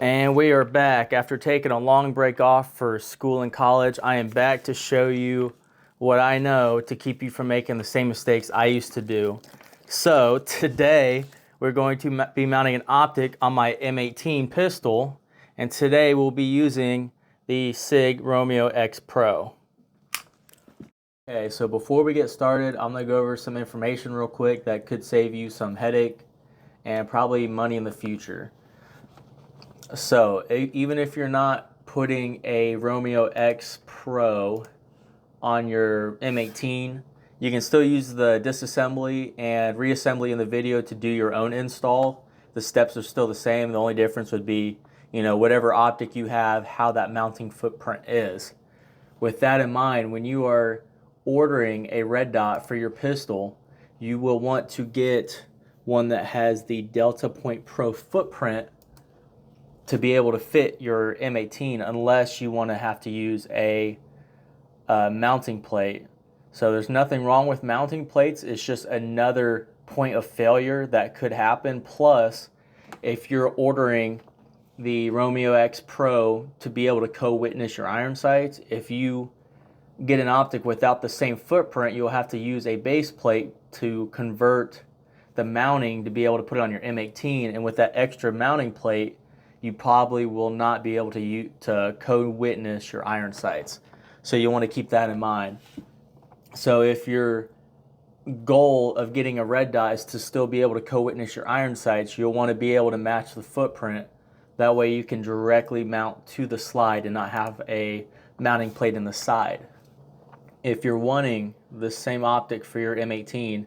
And we are back. After taking a long break off for school and college, I am back to show you what I know to keep you from making the same mistakes I used to do. So today we're going to be mounting an optic on my M18 pistol, and today we'll be using the SIG Romeo X Pro. Okay, so before we get started, I'm going to go over some information real quick that could save you some headache and probably money in the future. So even if you're not putting a Romeo X Pro on your M18, you can still use the disassembly and reassembly in the video to do your own install. The steps are still the same. The only difference would be, whatever optic you have, how that mounting footprint is. With that in mind, when you are ordering a red dot for your pistol, you will want to get one that has the Delta Point Pro footprint to be able to fit your M18, unless you want to have to use a mounting plate. So there's nothing wrong with mounting plates. It's just another point of failure that could happen. Plus, if you're ordering the Romeo X Pro to be able to co-witness your iron sights, if you get an optic without the same footprint, you'll have to use a base plate to convert the mounting to be able to put it on your M18. And with that extra mounting plate, you probably will not be able to co-witness your iron sights. So you want to keep that in mind. So if your goal of getting a red dot is to still be able to co-witness your iron sights, you'll want to be able to match the footprint. That way you can directly mount to the slide and not have a mounting plate in the side. If you're wanting the same optic for your M18,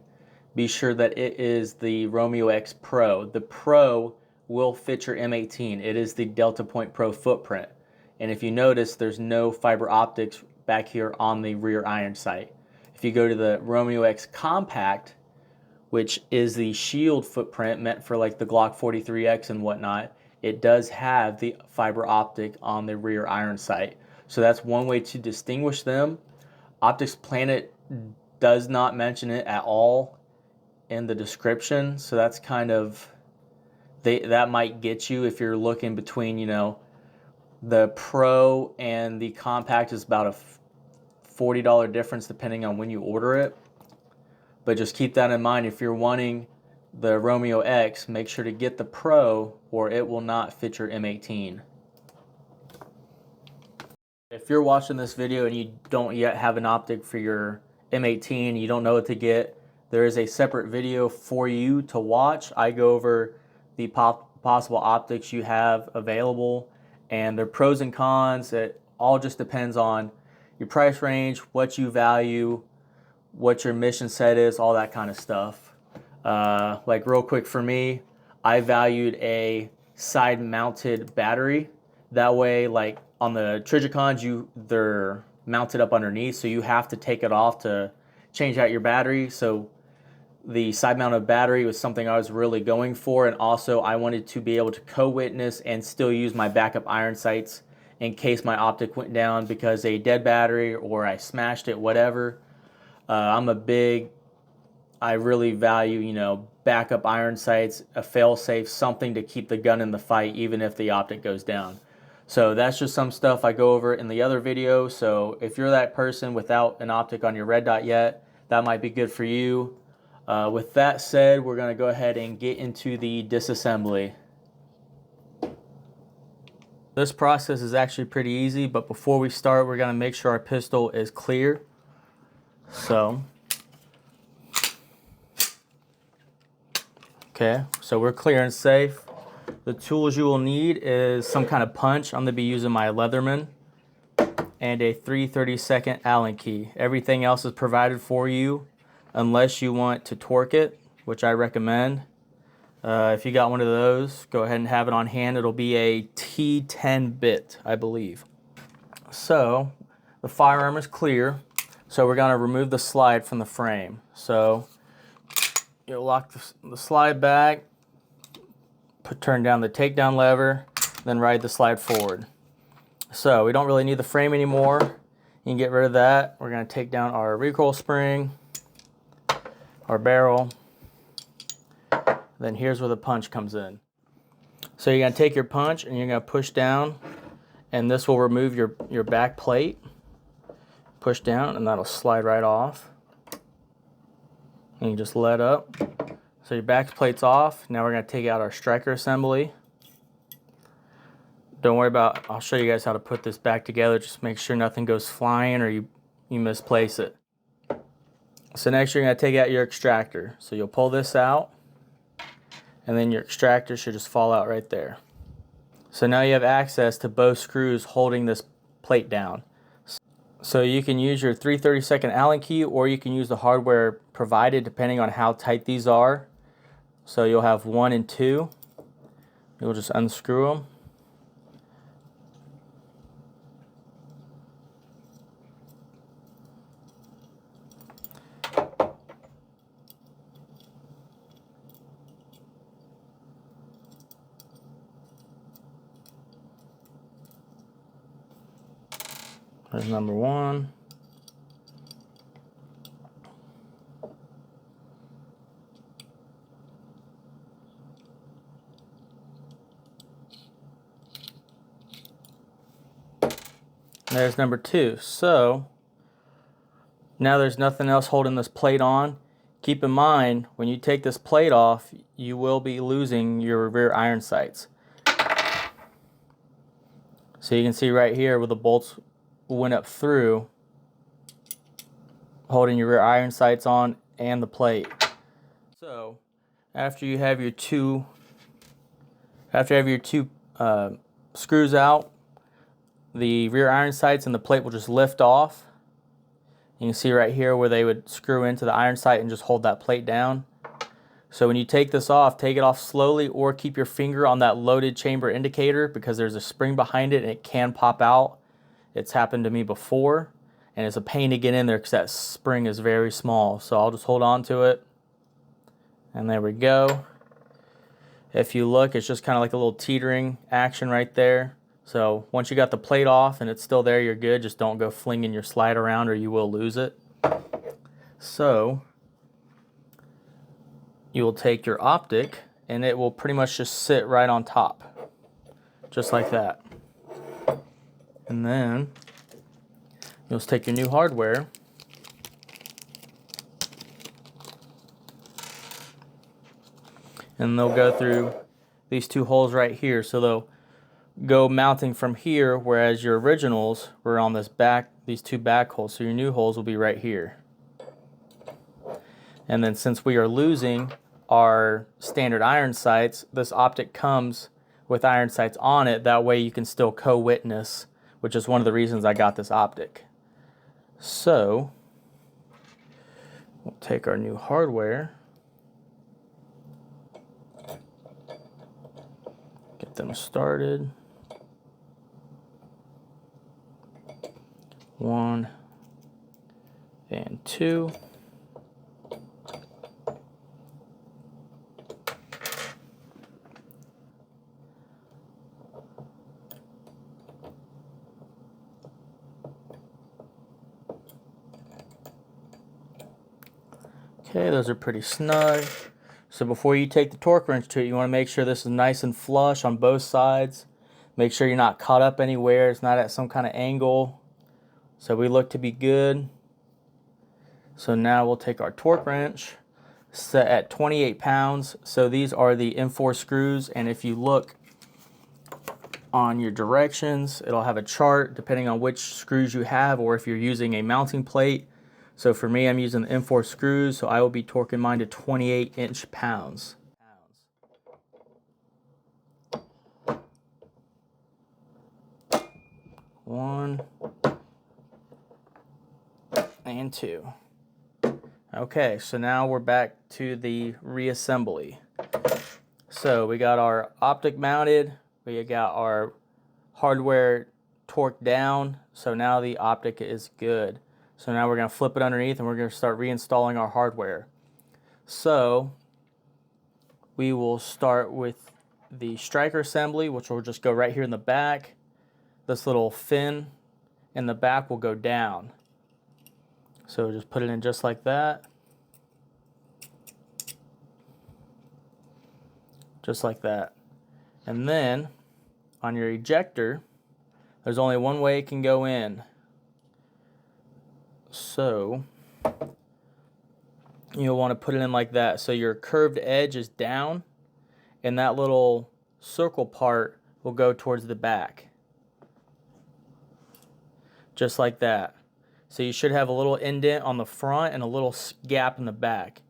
be sure that it is the Romeo X Pro. The Pro will fit your M18. It is the Delta Point Pro footprint. And if you notice, there's no fiber optics back here on the rear iron sight. If you go to the Romeo X Compact, which is the shield footprint meant for like the Glock 43X and whatnot, it does have the fiber optic on the rear iron sight. So that's one way to distinguish them. Optics Planet does not mention it at all in the description, so that's kind of, that might get you if you're looking between, the Pro and the Compact is about a $40 difference depending on when you order it. But just keep that in mind. If you're wanting the Romeo X, make sure to get the Pro or it will not fit your M18. If you're watching this video and you don't yet have an optic for your M18, you don't know what to get, there is a separate video for you to watch. I go over the possible optics you have available and their pros and cons. It all just depends on your price range, what you value, what your mission set is, all that kind of stuff. Like real quick for me, I valued a side mounted battery. That way, like on the Trigicons, they're mounted up underneath, so you have to take it off to change out your battery. So the side mounted battery was something I was really going for, and also I wanted to be able to co-witness and still use my backup iron sights in case my optic went down because a dead battery or I smashed it, whatever. I really value, backup iron sights, a fail-safe, something to keep the gun in the fight even if the optic goes down. So that's just some stuff I go over in the other video. So if you're that person without an optic on your red dot yet, that might be good for you. With that said, we're going to go ahead and get into the disassembly. This process is actually pretty easy, but before we start, we're going to make sure our pistol is clear. So we're clear and safe. The tools you will need is some kind of punch. I'm going to be using my Leatherman and a 3/32 Allen key. Everything else is provided for you unless you want to torque it, which I recommend. If you got one of those, go ahead and have it on hand. It'll be a T10 bit, I believe. So the firearm is clear. So we're going to remove the slide from the frame. So you'll lock the slide back, turn down the takedown lever, then ride the slide forward. So we don't really need the frame anymore. You can get rid of that. We're going to take down our recoil spring, our barrel. Then here's where the punch comes in. So you're gonna take your punch and you're gonna push down, and this will remove your back plate. Push down and that'll slide right off. And you just let up. So your back plate's off. Now we're gonna take out our striker assembly. Don't worry about, I'll show you guys how to put this back together. Just make sure nothing goes flying or you misplace it. So next you're gonna take out your extractor. So you'll pull this out, and then your extractor should just fall out right there. So now you have access to both screws holding this plate down. So you can use your 3/32 Allen key, or you can use the hardware provided depending on how tight these are. So you'll have 1 and 2. You'll just unscrew them. There's number 1. There's number 2. So now there's nothing else holding this plate on. Keep in mind, when you take this plate off, you will be losing your rear iron sights. So you can see right here where the bolts went up through, holding your rear iron sights on and the plate. So after you have your two screws out, the rear iron sights and the plate will just lift off. You can see right here where they would screw into the iron sight and just hold that plate down. So when you take this off, take it off slowly, or keep your finger on that loaded chamber indicator, because there's a spring behind it and it can pop out. It's happened to me before, and it's a pain to get in there because that spring is very small. So I'll just hold on to it, and there we go. If you look, it's just kind of like a little teetering action right there. So once you got the plate off and it's still there, you're good. Just don't go flinging your slide around or you will lose it. So you will take your optic and it will pretty much just sit right on top, just like that. And then you'll just take your new hardware and they'll go through these 2 holes right here. So they'll go mounting from here, whereas your originals were on these 2 back holes. So your new holes will be right here. And then since we are losing our standard iron sights, this optic comes with iron sights on it. That way you can still co-witness, which is one of the reasons I got this optic. So we'll take our new hardware, get them started. 1 and 2. Okay, those are pretty snug. So before you take the torque wrench to it, you want to make sure this is nice and flush on both sides. Make sure you're not caught up anywhere. It's not at some kind of angle. So we look to be good. So now we'll take our torque wrench, set at 28 pounds. So these are the M4 screws, and if you look on your directions, it'll have a chart depending on which screws you have, or if you're using a mounting plate. So for me, I'm using the M4 screws, so I will be torquing mine to 28 inch-pounds. 1 and 2. Okay, so now we're back to the reassembly. So we got our optic mounted, we got our hardware torqued down, so now the optic is good. So now we're going to flip it underneath and we're going to start reinstalling our hardware. So we will start with the striker assembly, which will just go right here in the back. This little fin in the back will go down. So just put it in just like that. Just like that. And then on your ejector, there's only one way it can go in. So you'll want to put it in like that. So your curved edge is down, and that little circle part will go towards the back. Just like that. So you should have a little indent on the front and a little gap in the back.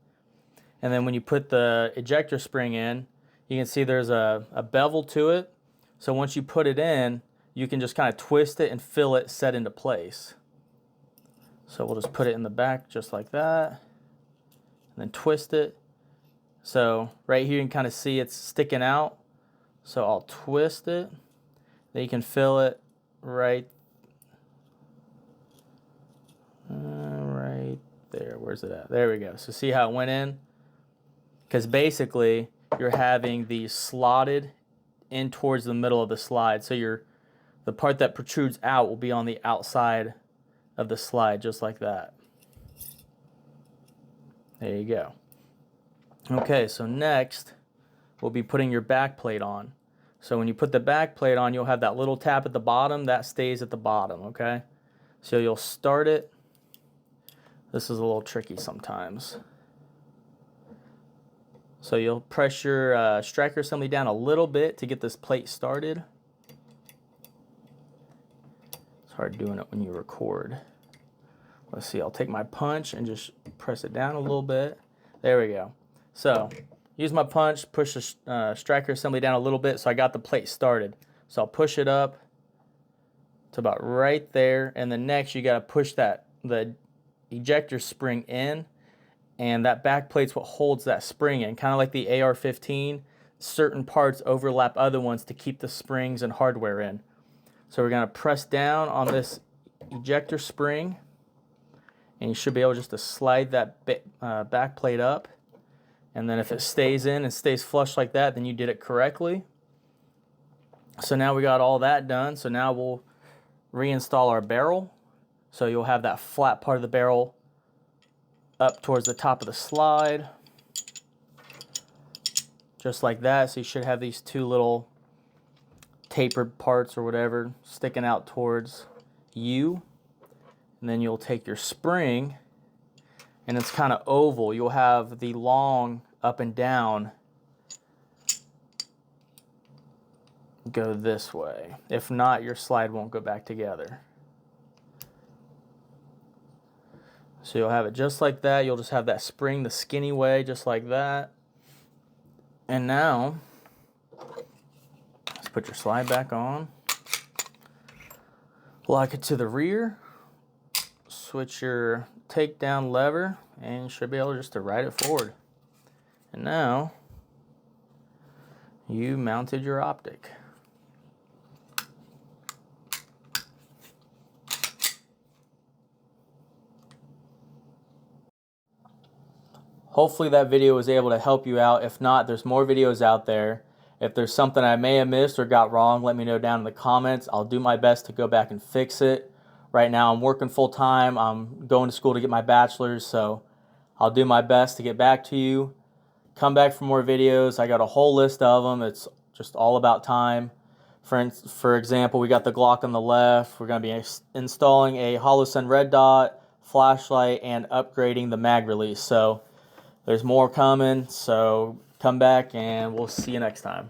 And then when you put the ejector spring in, you can see there's a bevel to it. So once you put it in, you can just kind of twist it and feel it set into place. So we'll just put it in the back just like that, and then twist it. So right here you can kind of see it's sticking out. So I'll twist it. Then you can feel it right there. Where's it at? There we go. So see how it went in? Because basically you're having these slotted in towards the middle of the slide. So the part that protrudes out will be on the outside of the slide, just like that. There you go. Okay, so next we'll be putting your back plate on. So when you put the back plate on, you'll have that little tap at the bottom. That stays at the bottom, okay? So you'll start it. This is a little tricky sometimes. So you'll press your striker assembly down a little bit to get this plate started. It's hard doing it when you record. Let's see, I'll take my punch and just press it down a little bit. There we go. So use my punch, push the striker assembly down a little bit so I got the plate started. So I'll push it up to about right there, and then next you got to push the ejector spring in, and that back plate's what holds that spring in, kind of like the AR-15. Certain parts overlap other ones to keep the springs and hardware in. So we're going to press down on this ejector spring, and you should be able just to slide that back plate up. And then if it stays in and stays flush like that, then you did it correctly. So now we got all that done. So now we'll reinstall our barrel. So you'll have that flat part of the barrel up towards the top of the slide. Just like that. So you should have these two little tapered parts or whatever sticking out towards you. And then you'll take your spring, and it's kind of oval. You'll have the long up and down go this way. If not, your slide won't go back together. So you'll have it just like that. You'll just have that spring the skinny way, just like that. And now, let's put your slide back on. Lock it to the rear. Switch your takedown lever, and you should be able just to ride it forward. And now, you mounted your optic. Hopefully that video was able to help you out. If not, there's more videos out there. If there's something I may have missed or got wrong, let me know down in the comments. I'll do my best to go back and fix it. Right now I'm working full time. I'm going to school to get my bachelor's, so I'll do my best to get back to you. Come back for more videos. I got a whole list of them. It's just all about time. For example, we got the Glock on the left. We're going to be installing a HoloSun red dot, flashlight, and upgrading the mag release. So there's more coming, so come back and we'll see you next time.